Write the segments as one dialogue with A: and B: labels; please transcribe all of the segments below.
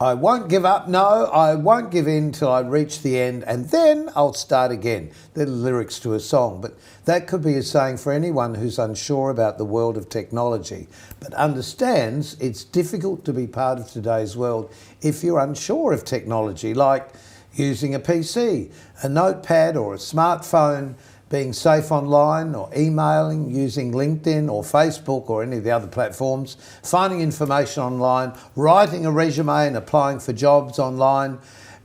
A: I won't give up, no, I won't give in till I reach the end, and then I'll start again. They're the lyrics to a song, but that could be a saying for anyone who's unsure about the world of technology, but understands it's difficult to be part of today's world if you're unsure of technology, like using a PC, a notepad or a smartphone, being safe online or emailing, using LinkedIn or Facebook or any of the other platforms, finding information online, writing a resume and applying for jobs online,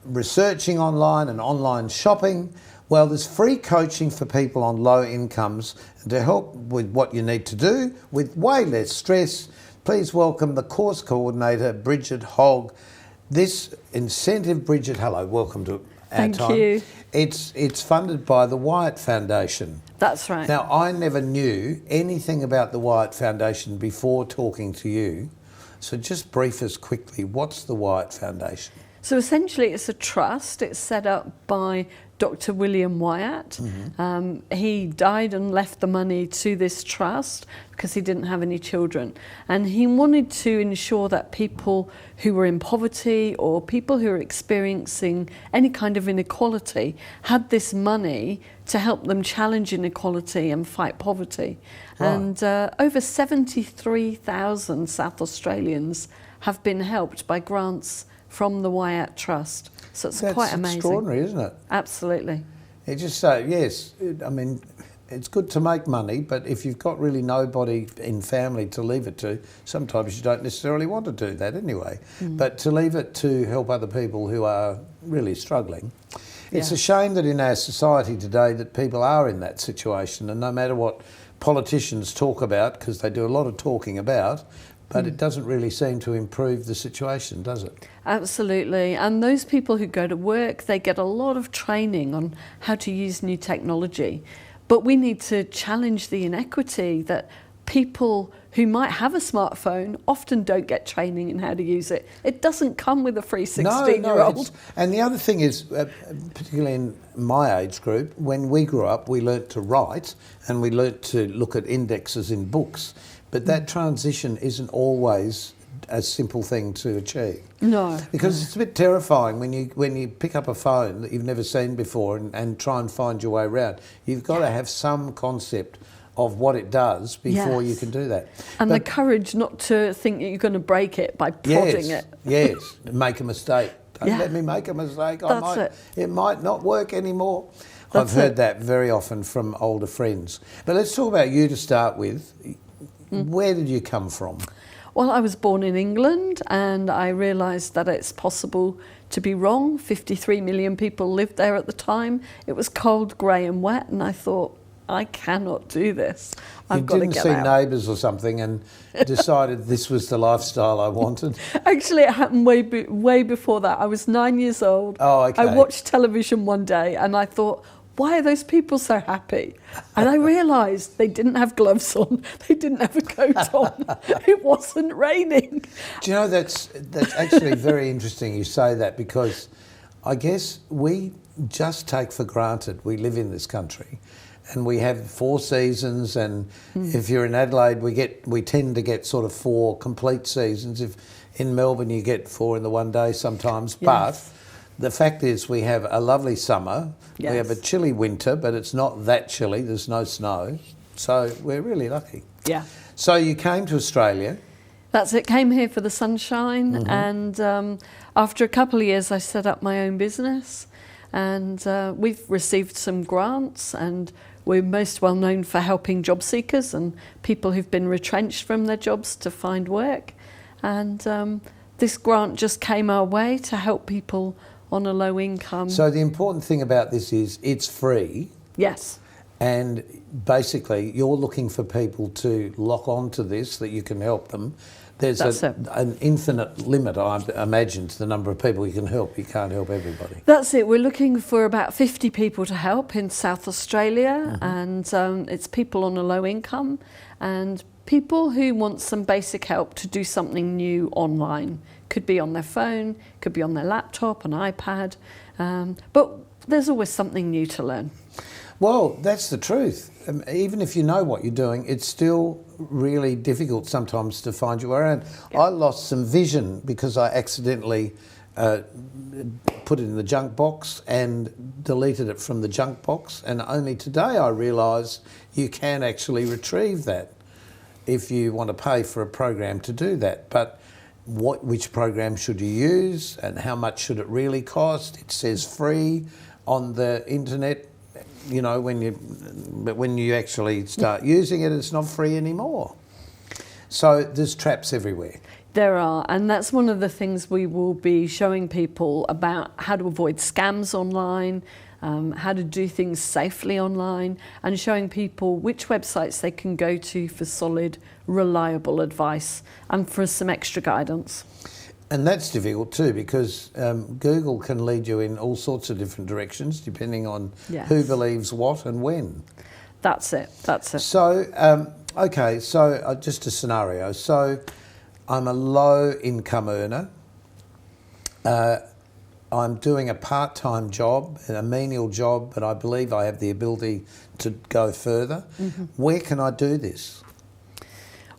A: researching online and online shopping. Well, there's free coaching for people on low incomes to help with what you need to do with way less stress. Please welcome the course coordinator, Bridget Hogg. This incentive, Bridget, hello, welcome to our time.
B: Thank you.
A: It's funded by the Wyatt Foundation.
B: That's right.
A: Now, I never knew anything about the Wyatt Foundation before talking to you. So just brief us quickly, what's the Wyatt Foundation?
B: So essentially it's a trust. It's set up by Dr. William Wyatt. He died and left the money to this trust because he didn't have any children. And he wanted to ensure that people who were in poverty or people who were experiencing any kind of inequality had this money to help them challenge inequality and fight poverty.
A: Right.
B: And over 73,000 South Australians have been helped by grants from the Wyatt Trust. So it's quite amazing. That's
A: extraordinary, isn't it?
B: Absolutely.
A: You just say, yes, I mean, it's good to make money, but if you've got really nobody in family to leave it to, sometimes you don't necessarily want to do that anyway. But to leave it to help other people who are really struggling. It's a shame that in our society today that people are in that situation, and no matter what politicians talk about, because they do a lot of talking about, but it doesn't really seem to improve the situation, does it?
B: Absolutely. And those people who go to work, they get a lot of training on how to use new technology. But we need to challenge the inequity that people who might have a smartphone often don't get training in how to use it. It doesn't come with a free 16-year-old.
A: And the other thing is, particularly in my age group, when we grew up, we learnt to write and we learnt to look at indexes in books. But that transition isn't always a simple thing to achieve.
B: No.
A: Because it's a bit terrifying when you pick up a phone that you've never seen before and try and find your way around. You've got to have some concept of what it does before you can do that.
B: And the courage not to think that you're going to break it by prodding it.
A: Yes, make a mistake. Don't let me make a mistake. It might not work anymore. I've heard that very often from older friends. But let's talk about you to start with. Where did you come from?
B: Well, I was born in England and I realised that it's possible to be wrong. 53 million people lived there at the time. It was cold, grey and wet, and I thought, I cannot do this. I've got to get out.
A: You didn't see Neighbours or something and decided this was the lifestyle I wanted?
B: Actually, it happened way before that. I was 9 years old.
A: Oh, okay.
B: I watched television one day and I thought, why are those people so happy? And I realised they didn't have gloves on, they didn't have a coat on, it wasn't raining.
A: Do you know, that's actually very interesting you say that, because I guess we just take for granted we live in this country and we have 4 seasons, and if you're in Adelaide we tend to get sort of 4 complete seasons. If in Melbourne you get 4 in the one day sometimes, but the fact is we have a lovely summer, we have a chilly winter, but it's not that chilly, there's no snow, so we're really lucky.
B: Yeah.
A: So you came to Australia.
B: That's it, came here for the sunshine, and after a couple of years I set up my own business, and we've received some grants, and we're most well known for helping job seekers and people who've been retrenched from their jobs to find work, and this grant just came our way to help people on a low income.
A: So the important thing about this is it's free.
B: Yes.
A: And basically you're looking for people to lock on to this, that you can help them. There's an infinite limit, I imagine, to the number of people you can help. You can't help everybody.
B: That's it. We're looking for about 50 people to help in South Australia, and it's people on a low income and people who want some basic help to do something new online. Could be on their phone, could be on their laptop, an iPad, but there's always something new to learn.
A: Well, that's the truth. Even if you know what you're doing, it's still really difficult sometimes to find your way around.
B: Yeah.
A: I lost some vision because I accidentally put it in the junk box and deleted it from the junk box, and only today I realise you can actually retrieve that if you want to pay for a program to do that. But which program should you use and how much should it really cost? It says free on the internet, you know, but when you actually start using it, it's not free anymore. So there's traps everywhere.
B: There are, and that's one of the things we will be showing people about how to avoid scams online, how to do things safely online, and showing people which websites they can go to for solid, reliable advice and for some extra guidance.
A: And that's difficult too, because Google can lead you in all sorts of different directions depending on who believes what and when.
B: That's it.
A: So, okay, so just a scenario. So I'm a low income earner. I'm doing a part-time job, a menial job, but I believe I have the ability to go further. Mm-hmm. Where can I do this?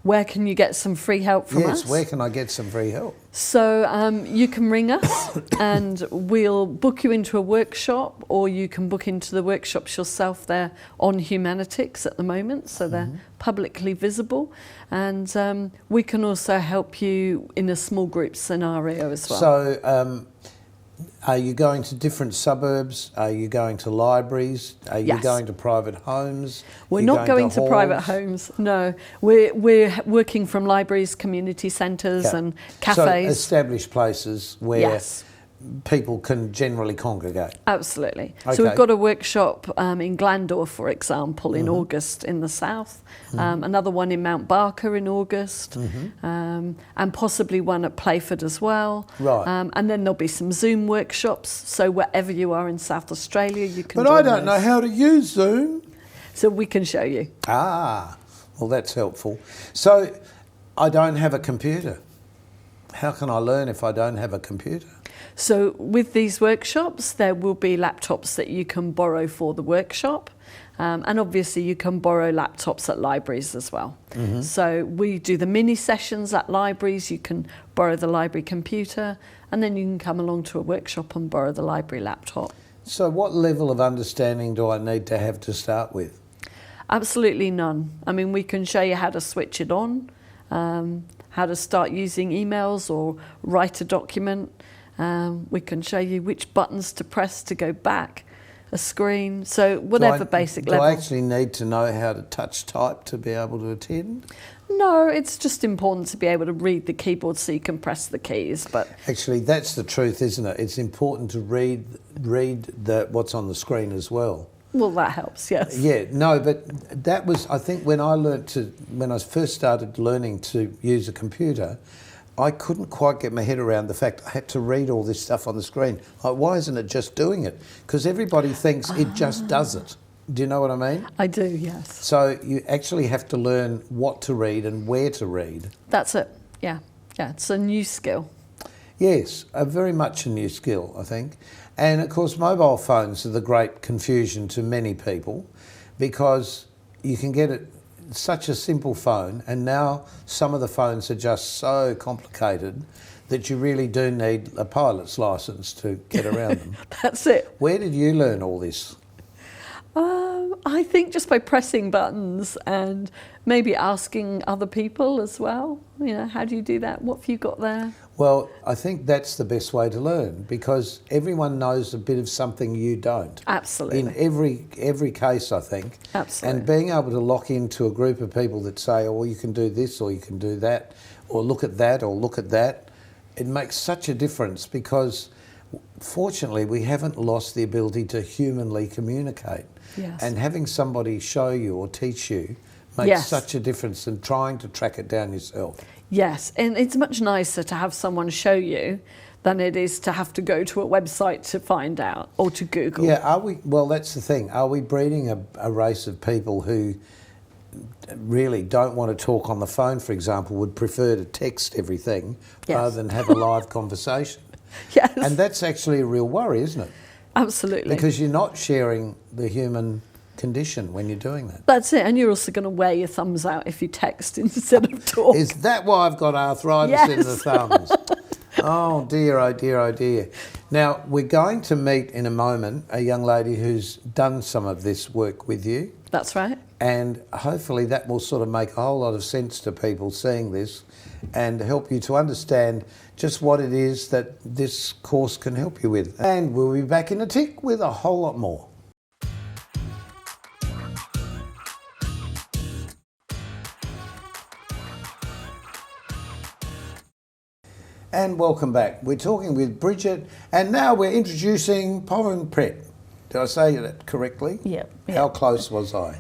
B: Where can you get some free help from us?
A: Yes, where can I get some free help?
B: So you can ring us and we'll book you into a workshop, or you can book into the workshops yourself. They're on Humanitics at the moment, so they're publicly visible. And we can also help you in a small group scenario as well.
A: So are you going to different suburbs? Are you going to libraries? Are you going to private homes?
B: We're not going to private homes, no. We're working from libraries, community centres and cafes.
A: So established places where people can generally congregate.
B: Absolutely.
A: Okay.
B: So we've got a workshop in Glandore, for example, in August in the south, another one in Mount Barker in August, and possibly one at Playford as well.
A: Right.
B: And then there'll be some Zoom workshops, so wherever you are in South Australia, you can
A: But I don't know how to use Zoom.
B: So we can show you.
A: Ah, well, that's helpful. So I don't have a computer. How can I learn if I don't have a computer?
B: So with these workshops, there will be laptops that you can borrow for the workshop. And obviously you can borrow laptops at libraries as well. Mm-hmm. So we do the mini sessions at libraries. You can borrow the library computer, and then you can come along to a workshop and borrow the library laptop.
A: So what level of understanding do I need to have to start with?
B: Absolutely none. I mean, we can show you how to switch it on, how to start using emails or write a document. We can show you which buttons to press to go back a screen. So whatever basic level.
A: Do I actually need to know how to touch type to be able to attend?
B: No, it's just important to be able to read the keyboard so you can press the keys. But
A: actually, that's the truth, isn't it? It's important to read what's on the screen as well.
B: Well, that helps, yes.
A: Yeah, no, but that was, I think, when I first started learning to use a computer, I couldn't quite get my head around the fact I had to read all this stuff on the screen. Like, why isn't it just doing it? Because everybody thinks it just does it. Do you know what I mean?
B: I do, yes.
A: So you actually have to learn what to read and where to read.
B: That's it, yeah. Yeah, it's a new skill.
A: Yes, very much a new skill, I think. And of course, mobile phones are the great confusion to many people, because you can get it such a simple phone, and now some of the phones are just so complicated that you really do need a pilot's license to get around them.
B: That's it.
A: Where did you learn all this?
B: I think just by pressing buttons and maybe asking other people as well. You know, how do you do that? What have you got there?
A: Well, I think that's the best way to learn, because everyone knows a bit of something you don't.
B: Absolutely.
A: In every case, I think.
B: Absolutely.
A: And being able to lock into a group of people that say, oh, well, you can do this or you can do that, or look at that or look at that, it makes such a difference, because fortunately we haven't lost the ability to humanly communicate.
B: Yes.
A: And having somebody show you or teach you makes such a difference than trying to track it down yourself.
B: Yes, and it's much nicer to have someone show you than it is to have to go to a website to find out, or to Google.
A: Yeah, well, that's the thing. Are we breeding a race of people who really don't want to talk on the phone, for example, would prefer to text everything rather than have a live conversation?
B: Yes.
A: And that's actually a real worry, isn't it?
B: Absolutely.
A: Because you're not sharing the human condition when you're doing that.
B: That's it. And you're also going to wear your thumbs out if you text instead of talk.
A: Is that why I've got arthritis in the thumbs? Oh dear, oh dear, oh dear. Now, we're going to meet in a moment a young lady who's done some of this work with you.
B: That's right.
A: And hopefully that will sort of make a whole lot of sense to people seeing this and help you to understand just what it is that this course can help you with. And we'll be back in a tick with a whole lot more. And welcome back. We're talking with Bridget, and now we're introducing Pawanpreet. Did I say that correctly?
C: Yeah.
A: How close was I?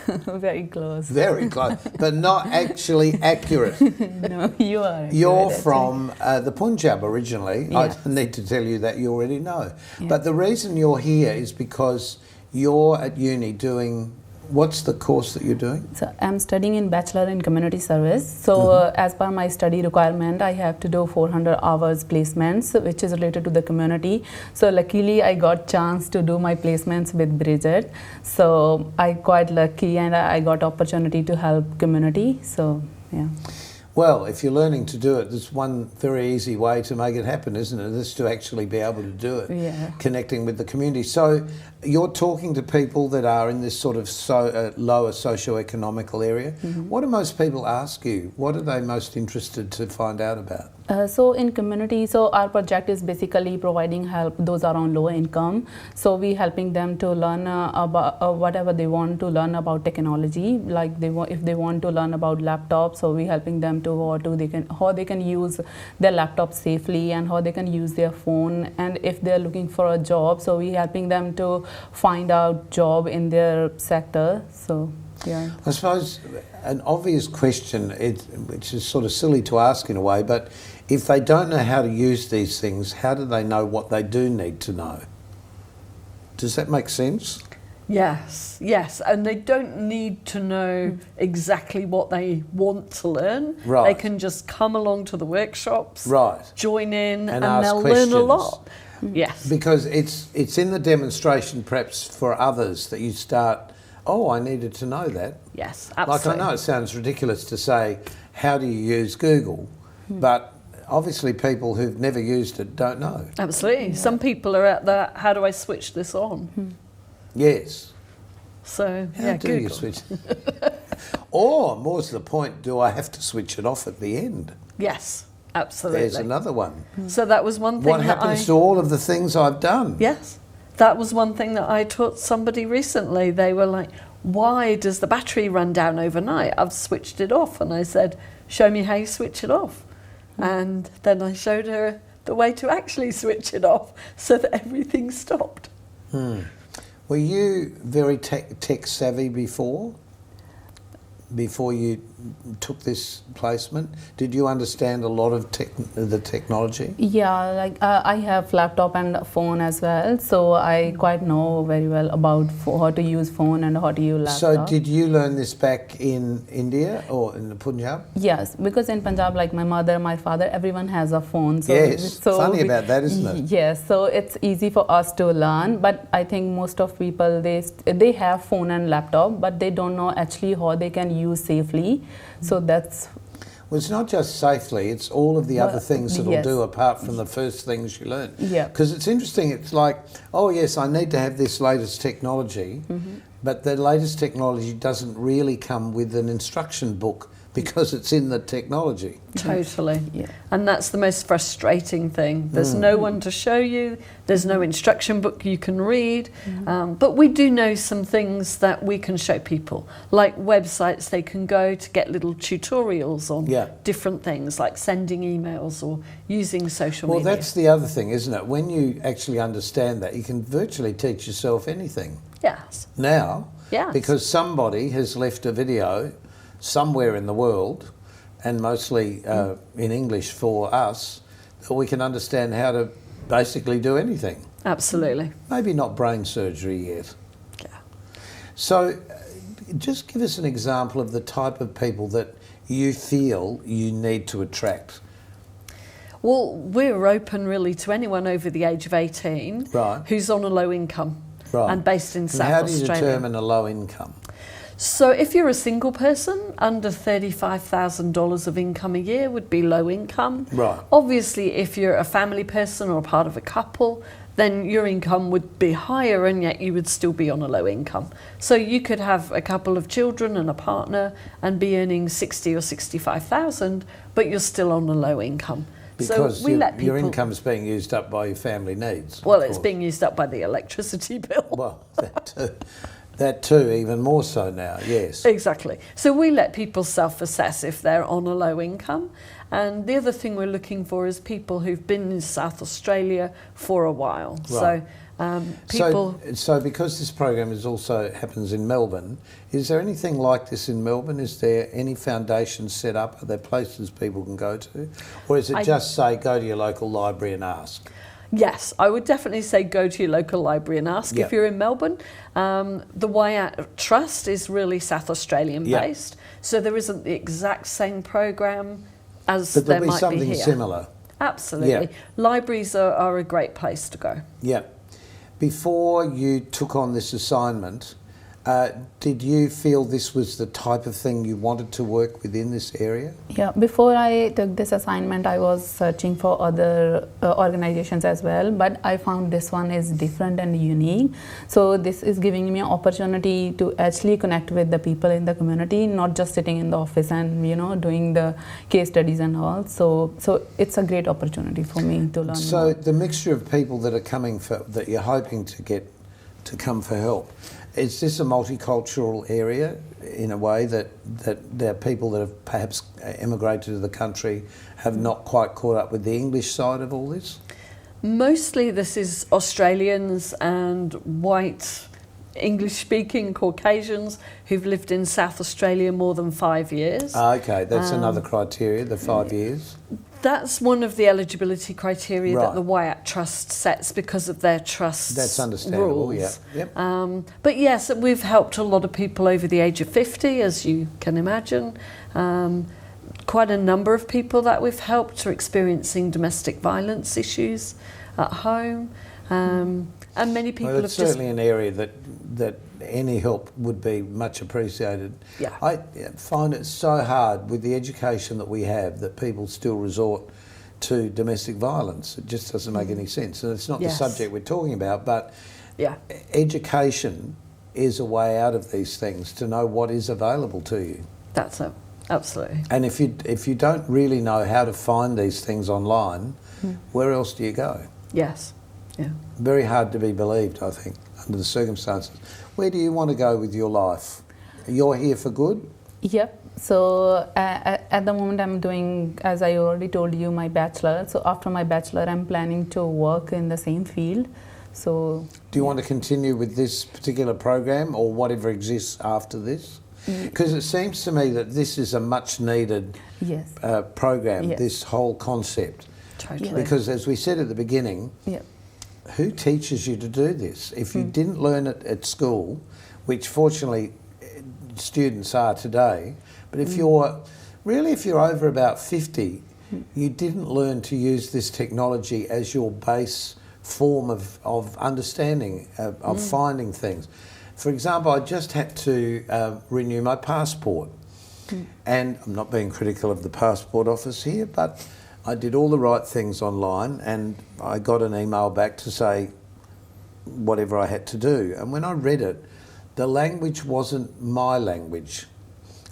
C: Very close.
A: Very close, but not actually accurate.
C: No, you are.
A: You're
C: accurate,
A: from the Punjab originally.
C: Yeah.
A: I don't need to tell you that, you already know. Yeah. But the reason you're here is because you're at uni doing... What's the course that you're doing?
C: So I'm studying in Bachelor in Community Service. So as per my study requirement, I have to do 400 hours placements, which is related to the community. So luckily, I got chance to do my placements with Bridget. So I quite lucky, and I got opportunity to help community. So yeah.
A: Well, if you're learning to do it, there's one very easy way to make it happen, isn't it? Is to actually be able to do it, connecting with the community. So you're talking to people that are in this sort of lower socio-economical area. What do most people ask you? What are they most interested to find out about?
C: So in community, so our project is basically providing help those are on low income. So we helping them to learn about whatever they want to learn about technology. Like if they want to learn about laptops, so we helping them to how they can use their laptop safely and how they can use their phone. And if they're looking for a job, so we helping them to find out job in their sector. So. Yeah.
A: I suppose an obvious question, which is sort of silly to ask in a way, but if they don't know how to use these things, how do they know what they do need to know? Does that make sense?
B: Yes, and they don't need to know exactly what they want to learn.
A: Right.
B: They can just come along to the workshops, join in, and they'll
A: questions.
B: learn a lot. Yes.
A: Because it's in the demonstration perhaps for others that you start... Oh, I needed to know that.
B: Yes, absolutely.
A: Like, I know it sounds ridiculous to say, how do you use Google? But obviously people who've never used it don't know.
B: Absolutely. Yeah. Some people are at that, how do I switch this on?
A: Yes.
B: So,
A: how do
B: Google.
A: you switch? Or, more to the point, do I have to switch it off at the end?
B: Yes, absolutely.
A: There's another one.
B: So that was one thing
A: What happens to all of the things I've done?
B: Yes. That was one thing that I taught somebody recently. They were like, why does the battery run down overnight? I've switched it off. And I said, show me how you switch it off. And then I showed her the way to actually switch it off so that everything stopped.
A: Were you very tech savvy before you took this placement? Did you understand a lot of the technology?
C: Yeah, like I have laptop and phone as well, so I quite know very well about how to use phone and how to use laptop.
A: So did you learn this back in India or in the Punjab?
C: Yes, because in Punjab, like my mother, my father, everyone has a phone. So
A: yes, funny about that, isn't it?
C: Yes, so it's easy for us to learn, but I think most of people, they have phone and laptop, but they don't know actually how they can use safely. So that's...
A: Well, it's not just safely, it's all of the other things it'll do apart from the first things you learn.
C: Yeah.
A: Because it's interesting, it's like, oh yes, I need to have this latest technology, but the latest technology doesn't really come with an instruction book because it's in the technology.
B: Totally. Yeah. And that's the most frustrating thing. There's no one to show you, there's no instruction book you can read, but we do know some things that we can show people, like websites they can go to get little tutorials on different things, like sending emails or using social media.
A: Well, that's the other thing, isn't it? When you actually understand that, you can virtually teach yourself anything.
B: Yes.
A: Now,
B: yes.
A: Because somebody has left a video somewhere in the world, and mostly in English for us, that we can understand how to basically do anything.
B: Absolutely.
A: Maybe not brain surgery yet.
B: Yeah.
A: So just give us an example of the type of people that you feel you need to attract.
B: Well, we're open really to anyone over the age of 18
A: Right.
B: who's on a low income.
A: Right.
B: and based in South
A: How do you
B: Australia.
A: determine a low income?
B: So if you're a single person, under $35,000 of income a year would be low income.
A: Right.
B: Obviously, if you're a family person or part of a couple, then your income would be higher and yet you would still be on a low income. So you could have a couple of children and a partner and be earning 60 or 65,000, but you're still on a low income.
A: Because
B: so we let people,
A: your income's being used up by your family needs.
B: well, it's being used up by the electricity bill.
A: Well, that too. That too, even more so now, yes.
B: Exactly. So we let people self-assess if they're on a low income. And the other thing we're looking for is people who've been in South Australia for a while.
A: Right.
B: So people...
A: So because this program is also happens in Melbourne, is there anything like this in Melbourne? Is there any foundations set up? Are there places people can go to? Or is it just say, go to your local library and ask?
B: Yes, I would definitely say go to your local library and ask if you're in Melbourne. The Wyatt Trust is really South Australian based, so there isn't the exact same program as
A: but
B: there
A: there'll be
B: might
A: something
B: be here.
A: similar.
B: Absolutely.
A: Yeah.
B: Libraries are a great place to go.
A: Yeah. Before you took on this assignment, did you feel this was the type of thing you wanted to work within this area?
C: Yeah, before I took this assignment, I was searching for other organizations as well, but I found this one is different and unique. So this is giving me an opportunity to actually connect with the people in the community, not just sitting in the office and doing the case studies and all. So it's a great opportunity for me to learn.
A: So
C: more.
A: the mixture of people that are coming that you're hoping to get to come for help. Is this a multicultural area in a way that there are people that have perhaps emigrated to the country have not quite caught up with the English side of all this?
B: Mostly this is Australians and white English-speaking Caucasians who've lived in South Australia more than 5 years.
A: Okay, that's another criteria, the 5 years.
B: That's one of the eligibility criteria
A: Right.
B: that the Wyatt Trust sets because of their trust's
A: That's understandable,
B: rules.
A: yeah. Yep.
B: But yes, we've helped a lot of people over the age of 50, as you can imagine. Quite a number of people that we've helped are experiencing domestic violence issues at home. And many people
A: Well, it's
B: have just...
A: certainly an area that any help would be much appreciated.
B: Yeah.
A: I find it so hard with the education that we have that people still resort to domestic violence. It just doesn't make any sense. And it's not
B: Yes.
A: the subject we're talking about, but
B: Yeah.
A: education is a way out of these things to know what is available to you.
B: That's it. Absolutely.
A: And if you don't really know how to find these things online, where else do you go?
B: Yes. Yeah.
A: Very hard to be believed, I think, under the circumstances. Where do you want to go with your life? You're here for good?
C: Yep. So at the moment I'm doing, as I already told you, my bachelor. So after my bachelor, I'm planning to work in the same field. So
A: do you want to continue with this particular program or whatever exists after this? Because it seems to me that this is a much needed
C: yes.
A: program,
C: Yes.
A: this whole concept.
B: Totally.
A: Because as we said at the beginning,
C: Yep.
A: who teaches you to do this? If you didn't learn it at school, which fortunately students are today, but if you're over about 50, you didn't learn to use this technology as your base form of understanding, of finding things. For example, I just had to renew my passport. And I'm not being critical of the passport office here, but I did all the right things online and I got an email back to say whatever I had to do. And when I read it, the language wasn't my language.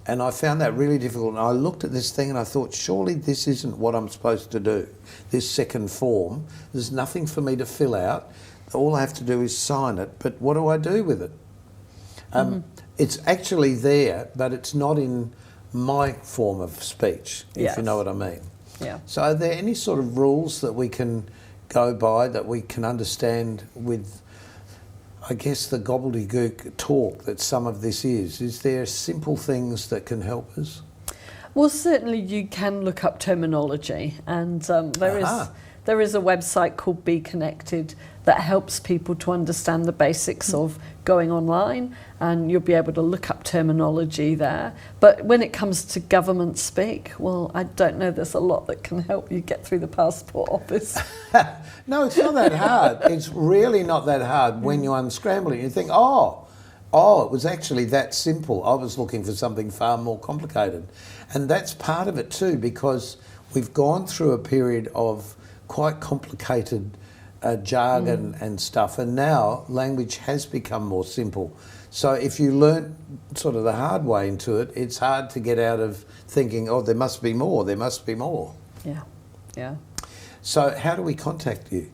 A: And I found that really difficult. And I looked at this thing and I thought, surely this isn't what I'm supposed to do, this second form. There's nothing for me to fill out. All I have to do is sign it. But what do I do with it? It's actually there, but it's not in my form of speech, if you know what I mean.
B: Yeah.
A: So are there any sort of rules that we can go by that we can understand with, I guess, the gobbledygook talk that some of this is? Is there simple things that can help us?
B: Well, certainly you can look up terminology, and there is a website called Be Connected that helps people to understand the basics of going online, and you'll be able to look up terminology there. But when it comes to government speak, well, I don't know, there's a lot that can help you get through the passport office.
A: No, it's not that hard. It's really not that hard when you unscramble it. You think, oh, it was actually that simple. I was looking for something far more complicated. And that's part of it too, because we've gone through a period of quite complicated jargon and stuff, and now language has become more simple. So if you learn sort of the hard way into it, it's hard to get out of thinking, oh, there must be more, there must be more.
B: Yeah.
A: So how do we contact you?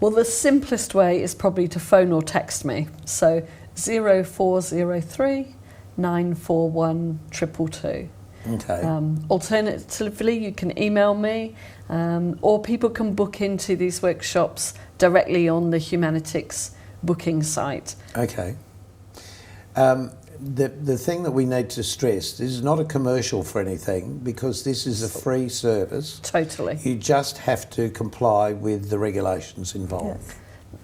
B: Well, the simplest way is probably to phone or text me. So 0403 941 222.
A: Okay.
B: Alternatively, you can email me, or people can book into these workshops directly on the Humanitics booking site.
A: Okay. The thing that we need to stress, this is not a commercial for anything, because this is a free service.
B: Totally.
A: You just have to comply with the regulations involved.
C: Yes.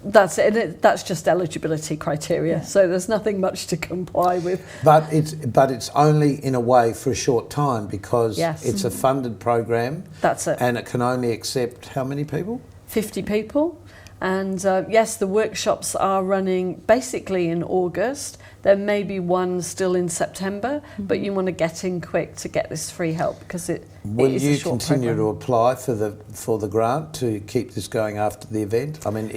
B: That's it. And that's just eligibility criteria. So there's nothing much to comply with.
A: But it's only in a way for a short time, because it's a funded program.
B: That's it.
A: And it can only accept how many people?
B: 50 people. And yes, the workshops are running basically in August. There may be one still in September, but you want to get in quick to get this free help, because it is a short
A: continue
B: program.
A: to apply for the grant to keep this going after the event? I mean,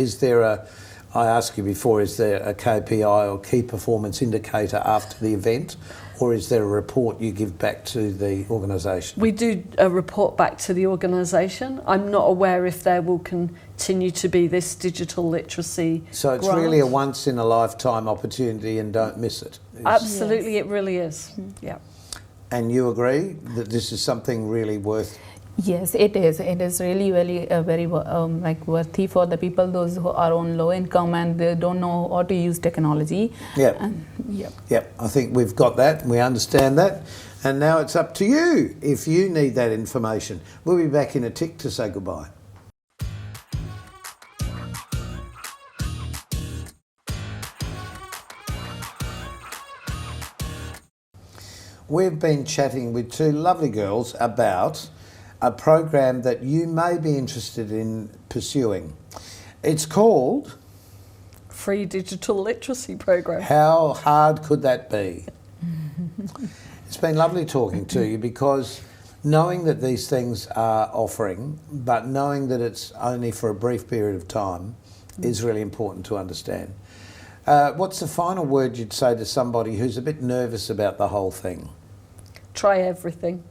A: I asked you before, is there a KPI or key performance indicator after the event, or is there a report you give back to the organisation?
B: We do a report back to the organisation. I'm not aware if there will continue to be this digital literacy
A: So it's
B: grant.
A: really a once in a lifetime opportunity, and don't miss it.
B: Absolutely, it really is. Yeah.
A: And you agree that this is something really worth?
C: Yes, it is. It is really very worthy for the people, those who are on low income and they don't know how to use technology.
A: Yep. I think we've got that. We understand that. And now it's up to you if you need that information. We'll be back in a tick to say goodbye. We've been chatting with two lovely girls about a program that you may be interested in pursuing. It's called
B: Free Digital Literacy Program.
A: How Hard Could That Be? It's been lovely talking to you, because knowing that these things are offering, but knowing that it's only for a brief period of time is really important to understand. What's the final word you'd say to somebody who's a bit nervous about the whole thing?
B: Try everything.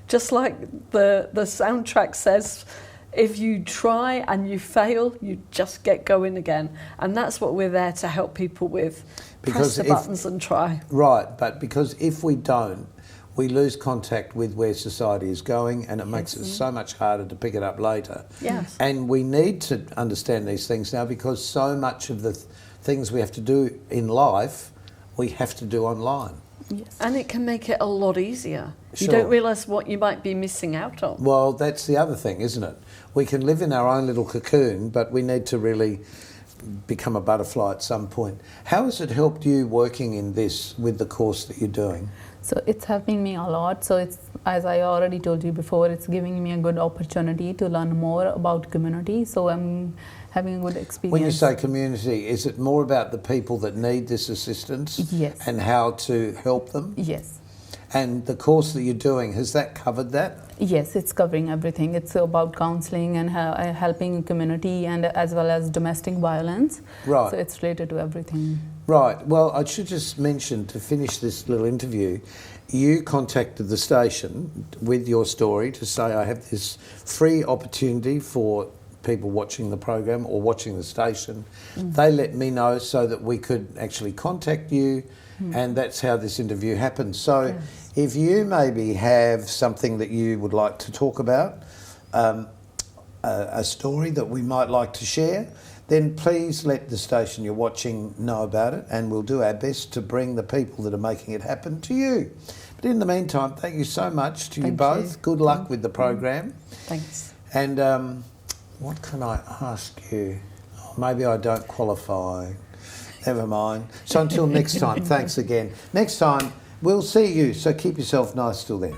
B: Just like the soundtrack says, if you try and you fail, you just get going again. And that's what we're there to help people with. Press the buttons and try.
A: Right, but because if we don't, we lose contact with where society is going, and it makes it so much harder to pick it up later.
B: Yes.
A: And we need to understand these things now, because so much of the things we have to do in life, we have to do online.
C: Yes.
B: And it can make it a lot easier.
A: Sure.
B: You don't realise what you might be missing out on.
A: Well, that's the other thing, isn't it? We can live in our own little cocoon, but we need to really become a butterfly at some point. How has it helped you working in this with the course that you're doing?
C: So it's helping me a lot. So it's, as I already told you before, it's giving me a good opportunity to learn more about community. So I'm having a good experience.
A: When you say community, is it more about the people that need this assistance?
C: Yes.
A: And how to help them?
C: Yes.
A: And the course that you're doing, has that covered that?
C: Yes, it's covering everything. It's about counselling and helping community, and as well as domestic violence.
A: Right.
C: So it's related to everything.
A: Right. Well, I should just mention, to finish this little interview, you contacted the station with your story to say, I have this free opportunity for people watching the program or watching the station. They let me know so that we could actually contact you, and that's how this interview happened. So if you maybe have something that you would like to talk about, a story that we might like to share, then please let the station you're watching know about it, and we'll do our best to bring the people that are making it happen to you. But in the meantime, thank you so much to you both. Good luck with the program.
B: Thanks.
A: And What can I ask you? Maybe I don't qualify. Never mind. So until next time, thanks again. Next time, we'll see you. So keep yourself nice till then.